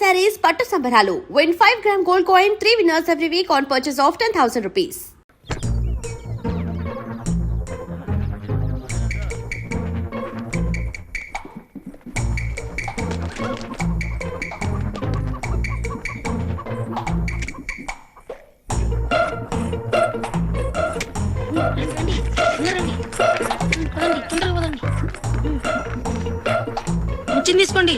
sarees పట్టు సంబరాలు. Win 5-gram gold coin, 3 winners every week on purchase of 10,000 rupees. తీసుకోండి.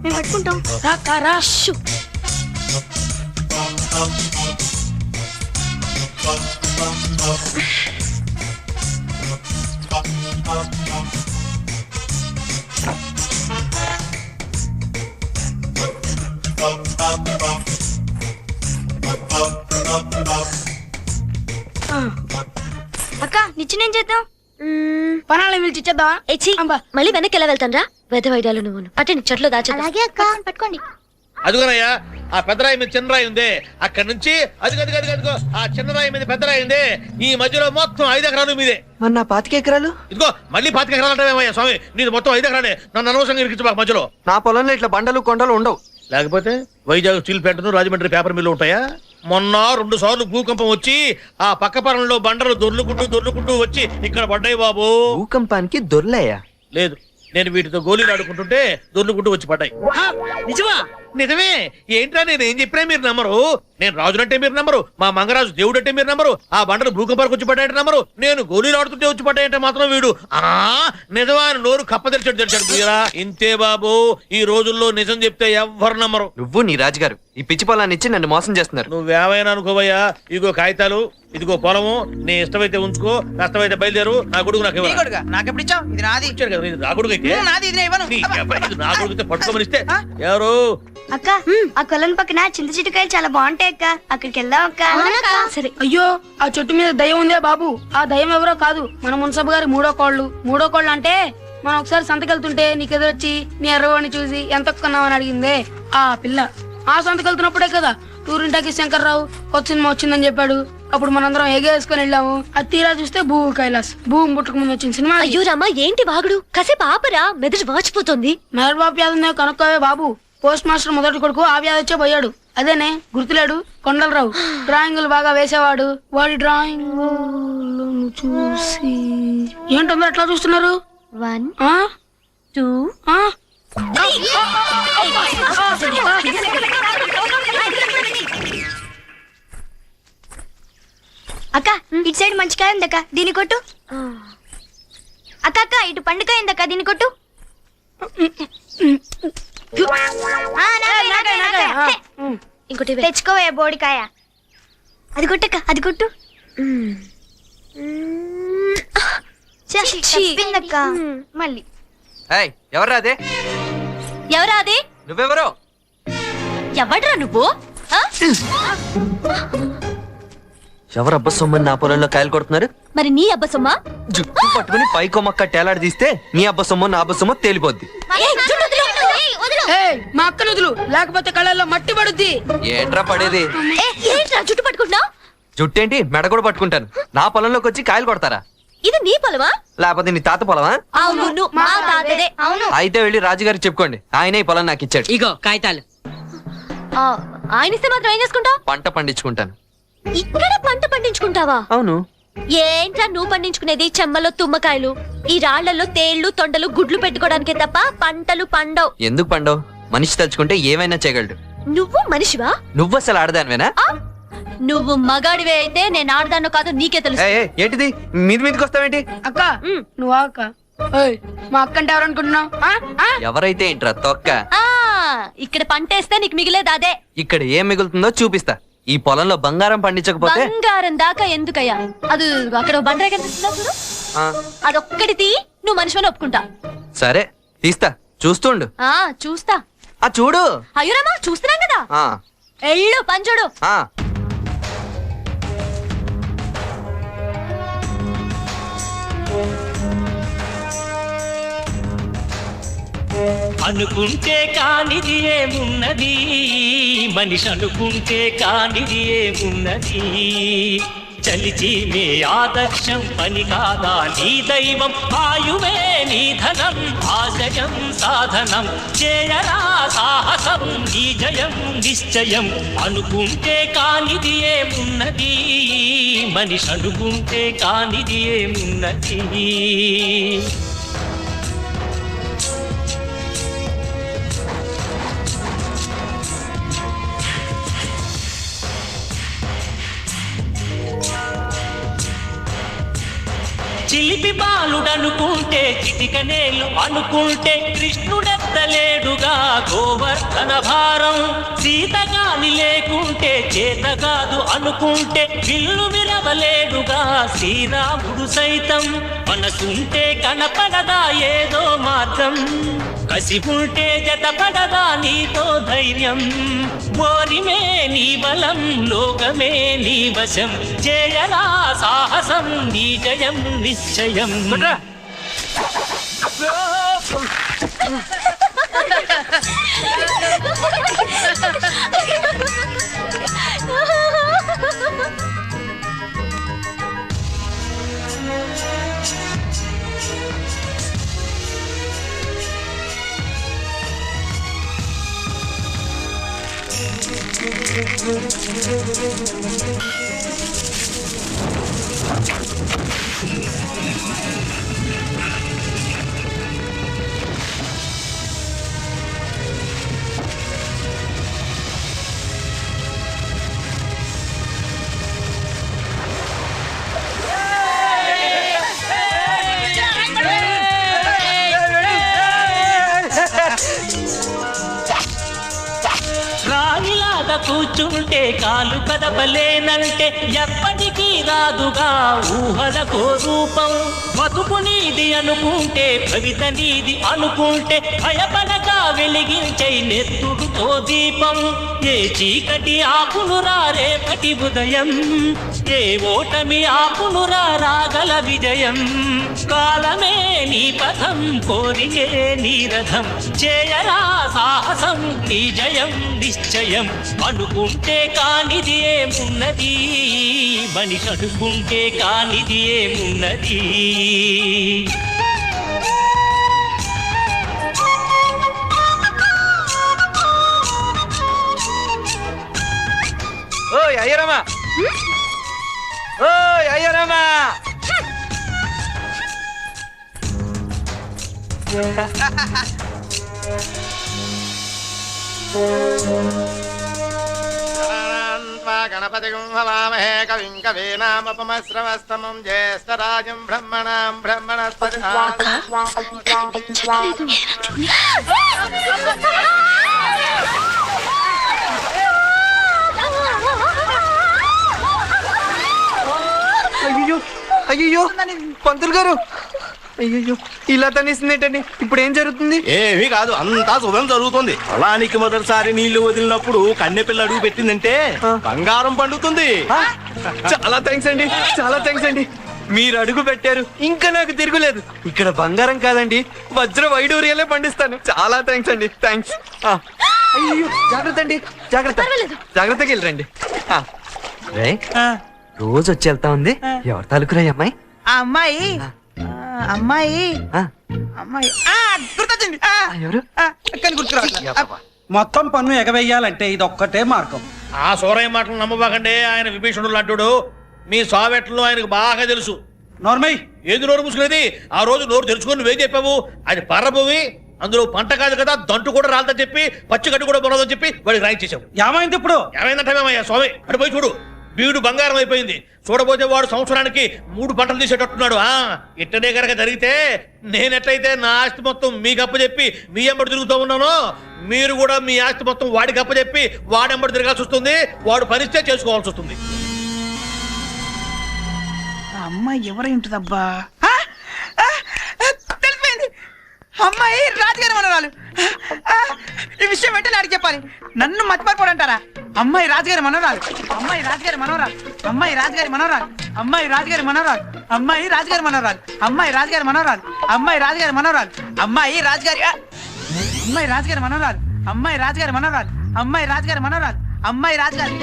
మేము పట్టుకుంటాం. అక్క నిచ్చిన ఏం చేద్దాం? పనాలని పిలిచి ఇచ్చేద్దామా? మళ్ళీ వెనక్కి ఎలా వెళ్తాను రా? వెదవైడాలు నువ్వు అంటే చెట్లో దాచా. అలాగే అక్క, పట్టుకోండి. అదిగోనయ్యా ఆ పెద్దరాయి మీద చిన్నరాయి ఉంది, అక్కడ నుంచి అదిగో ఆ చిన్నరాయి మీద పెద్దరాయి ఉంది, ఈ మధ్యలో మొత్తం 5 ఎకరాలు మీదే. మరి నా 25 ఎకరాలు? ఇదిగో మళ్ళీ 25 ఎకరాలు అంటావేమయ్యా స్వామి, నీది మొత్తం 5 ఎకరాలే. నన్ను అనవసరంగా ఇరికించు మధ్యలో. నా పొలంలో ఇట్లా బండలు కొండలు ఉండవు. లేకపోతే Vizag steel plant, Rajahmundry paper mill ఉంటాయా? మొన్న 2 సార్లు భూకంపం వచ్చి ఆ పక్క పొలంలో బండలు దొర్లుకుంటూ వచ్చి ఇక్కడ పడ్డాయి బాబు. భూకంపానికి దొర్లేయా? లేదు, నేను వీటితో గోళీలు ఆడుకుంటుంటే దొర్లుకుంటూ వచ్చి పడ్డాయి. నిజమా? నిజమే. ఏంట్రా నేను ఏం చెప్పినా మీరు నమ్మరు. నేను రాజునంటే మీరు నమ్మరు, మా మంగరాజు దేవుడు అంటే మీరు నమ్మరు, ఆ బండలు భూకంపానికి వచ్చి పడ్డాయంటే నమ్మరు, నేను గోళీలు ఆడుతుంటే వచ్చి పడ్డాయంటే మాత్రం వీడు నిజమా అని నోరు కప్పదెరిచాడు మీరా. ఇంతే బాబు, ఈ రోజుల్లో నిజం చెప్తే ఎవ్వరు నమ్మరు. నువ్వు నీ రాజుగారు ఈ పిచ్చి పొలాన్ని ఇచ్చి నన్ను మోసం చేస్తున్నారు. నువ్వేమైనా అనుకోవయ్యా, ఇదిగో కాగితాలు, ఇదిగో పొలము, నీ ఇష్టమైతే ఉంచుకో, కష్టమైతే బయలుదేరు. నా కొడుకు నాకు నాకెప్పుడు ఇచ్చావు? ఇది నాది. ఇచ్చాడు కదా, ఇది నా కొడుకు అయితే నా కొడుకు అయితే పట్టుకోమని ఇస్తే ఎవరు? అక్క, ఆ కొలను పక్కన చింత చిట్టుకాయలు చాలా బాగుంటాయి అక్క, అక్కడికి వెళ్దాం అక్క. సరే. అయ్యో, ఆ చెట్టు మీద దయ్యం ఉందే బాబు. ఆ దయ్యం ఎవరో కాదు, మన మున్సబ్ గారి మూడో కోళ్ళు అంటే మనం ఒకసారి సంతకెళ్తుంటే నీకు ఎదురొచ్చి నీ ఎర్రవాడిని చూసి ఎంత కొన్నావని అడిగిందే ఆ పిల్ల. ఆ సంతకెళ్తున్నప్పుడే కదా టూరింటాకి శంకర్రావు కొత్త సినిమా వచ్చిందని చెప్పాడు. అప్పుడు మనందరం ఎగేసుకుని వెళ్ళాము. అది తీరా చూస్తే భూ కైలాస్, భూమి పుట్టక ముందు వచ్చిన సినిమా. అయ్యో రామా, ఏంటి వాగుడు? కాసేపు ఆపరా, మెదడు వాచిపోతుంది. మెదడు బాబు యాదవ్ కనుక్కోవే బాబు. పోస్ట్ మాస్టర్ మొదటి కొడుకు ఆ వ్యాధి వచ్చే పోయాడు. అదేనే గుర్తులేడు, కొండలరావు. డ్రాయింగులు బాగా వేసేవాడు. వాడి డ్రాయింగ్ చూసి ఏంటందరూ ఎట్లా చూస్తున్నారు? 1 2 అక్క, ఇటు సైడ్ మంచి కాయ ఉందక్క, దీని కొట్టు. అక్క ఇటు పండుకాయ ఉందక్క, దీని కొట్టు. ఇంకోటి తెచ్చుకోవే బోడికాయ. అది కొట్టక్క, అది కొట్టు. చెప్పిందక్క మళ్ళీ. ఎవరా అదే? ఎవరా అది? నువ్వెవరో? ఎవడ్రా నువ్వు? ఎవరబ్బ సొమ్మని నా పొలంలో కాయలు కొడుతున్నారు? మరి నీ అబ్బ సొమ్మా? జుట్టు పట్టుకుని పై కొమ్మక్క టేలాడి తీస్తే నీ అబ్బ సొమ్మ నా అబ్బ సొమ్మ తేలిపోద్ది. మా అక్క నుదులు, లేకపోతే కళ్ళల్లో మట్టి పడుద్ది. ఏంట్రా పడేది? జుట్టు పట్టుకుంటున్నా? జుట్టేంటి, మెడ కూడా పట్టుకుంటాను. నా పొలంలోకి వచ్చి కాయలు కొడతారా? ఇది నీ పొలమా? లేకపోతే నీ తాత పొలమా? అవును, మా తాతదే. అయితే వెళ్ళి రాజుగారికి చెప్పుకోండి, ఆయనే ఈ పొలం నాకు ఇచ్చాడు. ఇగో కాగితాలు. ఆయన ఇస్తే మాత్రం ఏం చేసుకుంటావు? పంట పండించుకుంటాను. ఇక్కడ పంట పండించుకుంటావా? అవును. ఏంట్రా నువ్వు పండించుకునేది? చెమ్మలో తుమ్మకాయలు, ఈ రాళ్లలో తేళ్లు తొండలు గుడ్లు పెట్టుకోవడానికే తప్ప పంటలు పండవు. ఎందుకు పండవు? మనిషి తలుచుకుంటే ఏమైనా చేయగలడు. నువ్వు మనిషివా? నువ్వు అసలు ఆడదానివేనా? నువ్వు మగాడివే అయితే నేను ఆడదాను కాదు నీకే తెలుసు. ఏంటిది మీదికి వస్తావేంటి? అక్క నువ్వు అక్క. మా అక్క అంటే ఎవరనుకుంటున్నావు? ఎవరైతే ఏంట్రా తొక్క. ఇక్కడ పంటేస్తే నీకు మిగిలేదు అదే. ఇక్కడ ఏం మిగులుతుందో చూపిస్తా. ఈ పొలంలో బంగారం పండించకపోతే. బంగారం దాకా ఎందుకయ్యా? అది అక్కడ బండరాయి కనిపిస్తుందా చూడు, అదొక్కటి తీ, నువ్వు మనిషిని ఒప్పుకుంటా. సరే తీస్తా, చూస్తుండు. చూస్తా. చూడు. అయ్యోరామా, చూస్తున్నాం కదా. ఎళ్ళు పంచుడు. అనుకుంటే కానిది ఏమున్నది, మనిషి అనుకుంటే కానిది ఏమున్నది. చలిచి నీ ఆదర్శం పని కాదా నీ దైవం, ఆయువే నీ ధనం ఆశయం సాధనం. చేయరా సాహసం నీ జయం నిశ్చయం. అనుకుంటే కానిది ఏమున్నది, మనిషి అనుకుంటే కానిది ఏమున్నది. చిలిపి బాలుడనుకుంటే చిటికనేలు అనుకుంటే కృష్ణుడెత్తలేడుగా గోవర్ధన భారం. సీతగాని లేకుంటే చేతగాదు అనుకుంటే విల్లు విరవలేడుగా శ్రీరాముడు సైతం. మనసుంటే కనపడదా ఏదో మార్గం, కసి ఉంటే జతపడదా నీతో ధైర్యం. ఓరిమే నీ బలం లోకమే నీ వశం, చేయరా సాహసం నీ జయం నిశ్చయం. రాణిలాగా కూర్చుంటే కాలు కదపలేనంటే ఎప్పటికీ రాదుగా ఊహలకో రూపం. బతుకు నీది అనుకుంటే భవిత నీది అనుకుంటే భయపడగా వెలిగించే నెత్తుడుతో దీపం. ఏ చీకటి ఆపునురా రేపటి ఉదయం, ఏ ఓటమి ఆపునురా రాగల విజయం. కాలమే నీ పథం కోరికే నీ రథం, చేయరా సాహసం నీ జయం నిశ్చయం. అనుకుంటే కానిది ఏమున్నది, మనిషి అనుకుంటే కానిది ఏమున్నది. ఓయ్ అయ్యరామా, ఓయ్ అయ్యరామా. గణపతి హవామహే కవిం కవీనామపమశ్రవస్తమం జ్యేష్ఠరాజం బ్రహ్మణాం బ్రహ్మణస్పతి. అయ్యో అయ్యో పంతులు గారు, అయ్యో ఇలా తనేసిందేంటండి? ఇప్పుడు ఏం జరుగుతుంది? ఏమీ కాదు, అంతా శుభం జరుగుతుంది. పొలానికి మొదటిసారి నీళ్లు వదిలినప్పుడు కన్నెపిల్ల అడుగు పెట్టిందంటే బంగారం పండుతుంది. చాలా థ్యాంక్స్ అండి, చాలా థ్యాంక్స్ అండి. మీరు అడుగు పెట్టారు, ఇంకా నాకు తిరుగులేదు. ఇక్కడ బంగారం కాదండి, వజ్ర వైడూర్యాలే పండిస్తాను. చాలా థ్యాంక్స్ అండి, థ్యాంక్స్. అయ్యో జాగ్రత్త అండి, జాగ్రత్త, జాగ్రత్తగా వెళ్ళరండి. రోజు వచ్చి వెళ్తా ఉంది. ఎవరు తాలూకురా ఈ అమ్మాయి? అమ్మాయి అమ్మాయి అమ్మాయి గుర్తొచ్చింది. ఎవరు? కానీ గుర్తురావట్లేదు. మొత్తం పన్ను ఎగవేయాలంటే ఇది ఒక్కటే మార్గం. ఆ సూరయ్య మాటలు నమ్మబాకండి, ఆయన విభీషణుడు లాంటుడు. మీ సావెట్లు ఆయనకు బాగా తెలుసు. నోర్మై ఏది నోరు మూసుకునేది? ఆ రోజు నోరు తెరుచుకొని నువ్వేం చెప్పావు? అది పర్రభూమి, అందులో పంట కాదు కదా, దంటు కూడా రాలదని చెప్పి పచ్చి గడ్డి కూడా బొరదని చెప్పి వాడికి రాయించేశావు. ఏమైంది ఇప్పుడు? ఏమైందంటావేమయ్యా స్వామి? అటు పోయి చూడు, వీడు బంగారం అయిపోయింది. చూడబోతే వాడు సంవత్సరానికి 3 పంటలు తీసేటట్టున్నాడు. ఇట్టనే కనుక జరిగితే నేనెట్లయితే నా ఆస్తి మొత్తం మీకు అప్పచెప్పి మీ ఎంబడి తిరుగుతూ ఉన్నానో, మీరు కూడా మీ ఆస్తి మొత్తం వాడికి అప్పచెప్పి వాడెంబడి తిరగాల్సి వస్తుంది. వాడు పనిస్తే చేసుకోవాల్సి వస్తుంది. అమ్మాయి ఎవరై ఉంటుందబ్బా? తెలిపోయింది, అమ్మాయి రాజుగారి మనవరాలు. ఈ విషయం వెంటనే అడిగి చెప్పాలి. నన్ను మర్చిపోరంటారా? అమ్మాయి రాజుగారి మనవరాలు, అమ్మాయి రాజుగారి మనవరాలు, అమ్మాయి రాజుగారి మనవరాలు, అమ్మాయి రాజుగారి మనవరాలు, అమ్మాయి రాజుగారి మనవరాలు, అమ్మాయి రాజుగారి మనవరాలు, అమ్మాయి రాజుగారి మనవరాలు, అమ్మాయి రాజుగారి అమ్మాయి రాజుగారి మనవరాలు, అమ్మాయి రాజుగారి మనవరాలు, అమ్మాయి రాజుగారి మనవరాలు, అమ్మాయి రాజుగారి.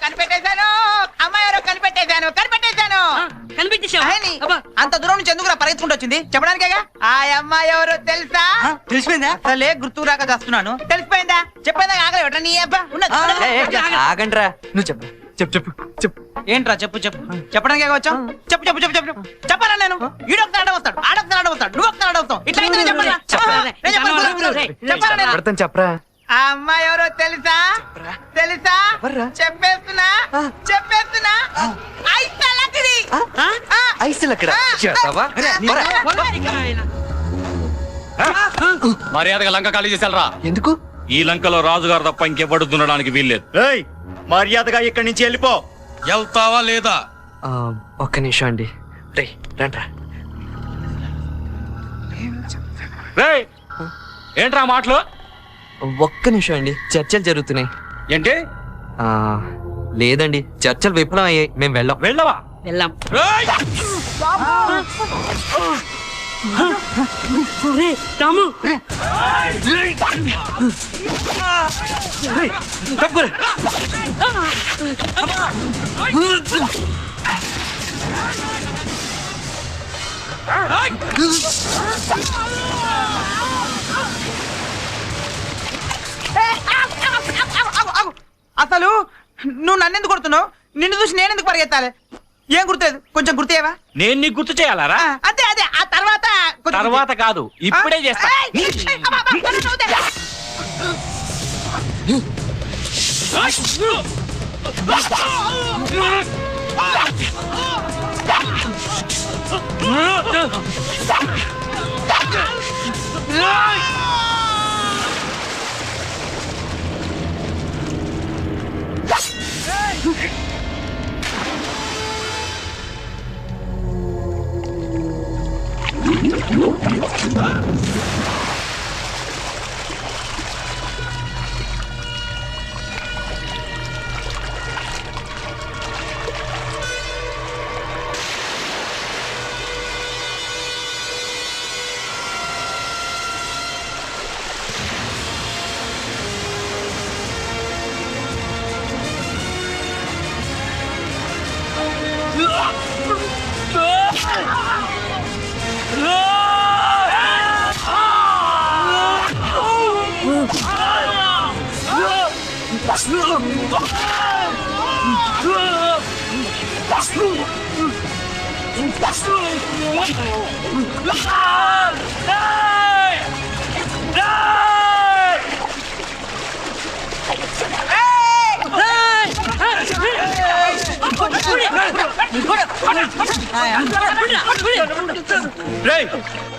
కనిపెట్టేశాను, అమ్మాయి ఎవరో కనిపెట్టేశాను, కనిపెట్టేశాను. అయ్యని, అంత దూరం నుంచి ఎందుకు పరిగెత్తుకుంటూ వచ్చింది చెప్పడానికేగా. ఆ అమ్మాయి ఎవరో తెలుసా? తెలిసిపోయిందా? అసలే గుర్తుకు రాక చేస్తున్నాను. తెలిసిపోయిందా? చెప్పేదా ఆగలేవట నీ అబ్బా. ఆగండ్రా, నువ్వు చెప్పు చెప్పు చెప్పు చెప్పు. ఏంట్రా చెప్పు చెప్పు చెప్పడానికి వచ్చాం. చెప్పు చెప్పు చెప్పు చెప్పు చెప్పాలా? నేను ఈడొకసారి అడ్డం వస్తాడు, ఆడొకసారి అడ్డం వస్తాడు, నువ్వు ఒకసారి అడ్డం వస్తావు. ఇట్లా అయితే చెప్పాలా? చెప్పాలా నేను? చెప్పడతాను చెప్పరా. ఆ అమ్మాయి ఎవరో తెలుసా? తెలుసా? చెప్పేస్తున్నా చెప్పేస్తున్నా. ఐసల్ అక్కడ మర్యాదగా లంక ఖాళీ చేశారా? ఎందుకు? ఈ లంకలో రాజుగారు తప్ప ఇంకెవడు దున్నడానికి వీల్లేదు. మర్యాదగా ఇక్కడి నుంచి వెళ్ళిపో. వెళ్తావా లేదా? ఒక్క నిమిషం అండి. రే రండ్రా. ఏంట్రా మాటలు? ఒక్క నిమిషం అండి, చర్చలు జరుగుతున్నాయి. ఏంటి? లేదండి, చర్చలు విఫలం అయ్యాయి, మేము వెళ్ళవా? వెళ్ళాం. రాము అసలు నువ్వు నన్నెందుకు కొడుతున్నావు? నిన్ను చూసి నేనెందుకు పరిగెత్తాలి? ఏం గుర్తులేదు, కొంచెం గుర్తేవా? నేను నీకు గుర్తు చేయాలరా? అదే అదే ఆ తర్వాత తర్వాత కాదు, ఇప్పుడే చేస్తా.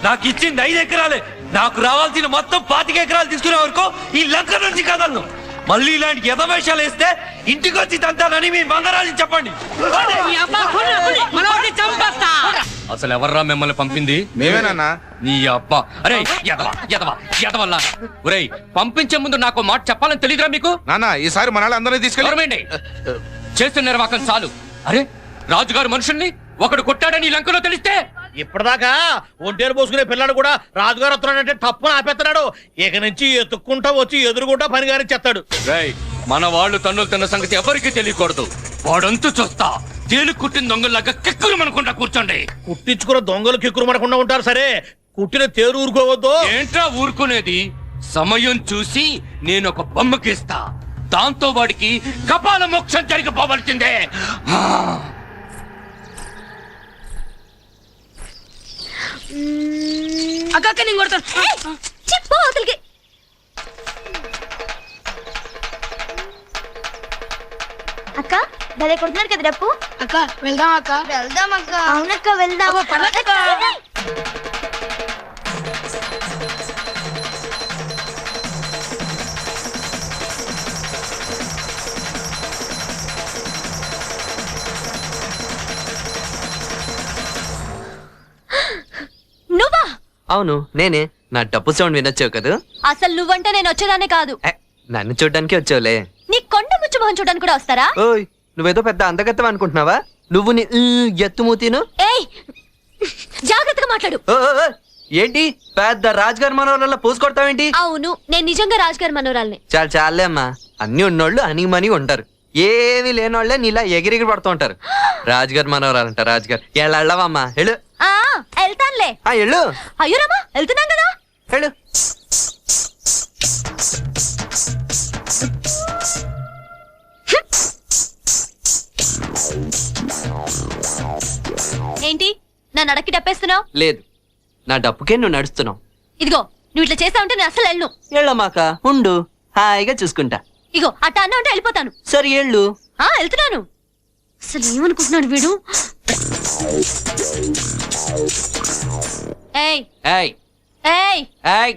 నాకు ఇచ్చింది 5 ఎకరాలే. నాకు రావాల్సిన మొత్తం 25 ఎకరాలు తీసుకునే వరకు ఈ లంక నుంచి కదలను. మళ్ళీ ఇలాంటి యథవేషాలు వేస్తే ఇంటికి వచ్చి తంతానని మీ మంగరాజు చెప్పండి. అసలు ఎవర్రా మిమ్మల్ని పంపింది? మేమేనన్నా. నీ అబ్బా. అరే ఎదవా ఎదవా ఎదవల్లా. ఒరేయ్, పంపించే ముందు నాకు మాట చెప్పాలని తెలియదురా మీకు? నాన్న, ఈసారి మన అందరినీ తీసుకెళ్ళి చేస్తున్న నిర్వాకం చాలు. అరే, రాజుగారు మనుషుల్ని ఒకడు కొట్టాడని ఈ లంకలో తెలిస్తే ఇప్పటిదాకా ఒంటేరు పోసుకునే పిల్లాడు కూడా రాజుగారు వస్తున్నాడంటే తప్పని ఆపేస్తున్నాడు. ఇక నుంచి ఎత్తుక్కుంటా వచ్చి ఎదురుగుంటా పని గారి చెత్తాడు. మన వాళ్ళు తన్నులు తిన్న సంగతి ఎవరికి తెలియకూడదు. వాడంతు చూస్తా. తేలు కుట్టిన దొంగలాగా కిక్కురు మనకుండా కూర్చోండి. కుట్టించుకున్న దొంగలు కిక్కురు మనకుండా ఉంటారు సరే, కుట్టిన తేరు ఊరుకోవద్దు. ఏంట్రా ఊరుకునేది? సమయం చూసి నేను ఒక బొమ్మకిస్తా. దాంతో వాడికి కపాల మోక్షం జరిగిపోవలసిందే. అక్క నేను కొడతాను. చెప్పు అవతలికి. అక్క భలే కొడుతున్నారు కదా డప్పు. అక్క వెళ్దాం అక్క. వెళ్దాం అక్క. అవునక్క వెళ్దాం. నువ్వా? అవును నేనే. నా డబ్బు సౌండ్ వినొచ్చావు కదా. అసలు నువ్వంటే నేను వచ్చేదానే కాదు. నన్ను చూడ్డానికి వచ్చావులే. నీ కొండ ముచ్చు మొహం చూడడానికి కూడా వస్తారా? ఓయ్, నువ్వేదో పెద్ద అందగత్తవ అనుకుంటున్నావా? నువ్వు నీ ఎత్తుమూతిను. ఏయ్ జాగ్రత్తగా మాట్లాడు. ఓ, ఓ, ఓ, ఏంటి పెద్ద రాజుగారి మనోళ్ళ పోసు కొడతావేంటి? అవును, నేను నిజంగా రాజుగారి మనోరాల్ని. చాలే అమ్మా, అన్ని ఉన్నోళ్ళు అనిమని ఉంటారు, ఏమి లేనోళ్లే నీలా ఎగిరిగిరి పడుతూ ఉంటారు. రాజుగారి మనోరాలంట రాజుగారు. వెళ్ళవమ్మా, వెళ్ళు. వెళ్తానులే. వెళ్ళు. అయ్యో రామా, వెళ్తున్నాం కదా. వెళ్ళు. ఏంటి నా నడక్కి డప్పేస్తున్నావు? లేదు, నా డప్పుకే నువ్వు నడుస్తున్నావు. ఇదిగో నువ్వు ఇట్లా చేస్తా ఉంటే నేను అసలు వెళ్ళను. వెళ్ళమాక, ఉండు, హాయిగా చూసుకుంటా. ఇగో అట్ట అన్నా ఉంటే వెళ్ళిపోతాను. సరే వెళ్ళు. వెళ్తున్నాను. అసలు ఏమనుకుంటున్నాడు వీడు? ఏయ్ ఏయ్ ఏయ్ ఏయ్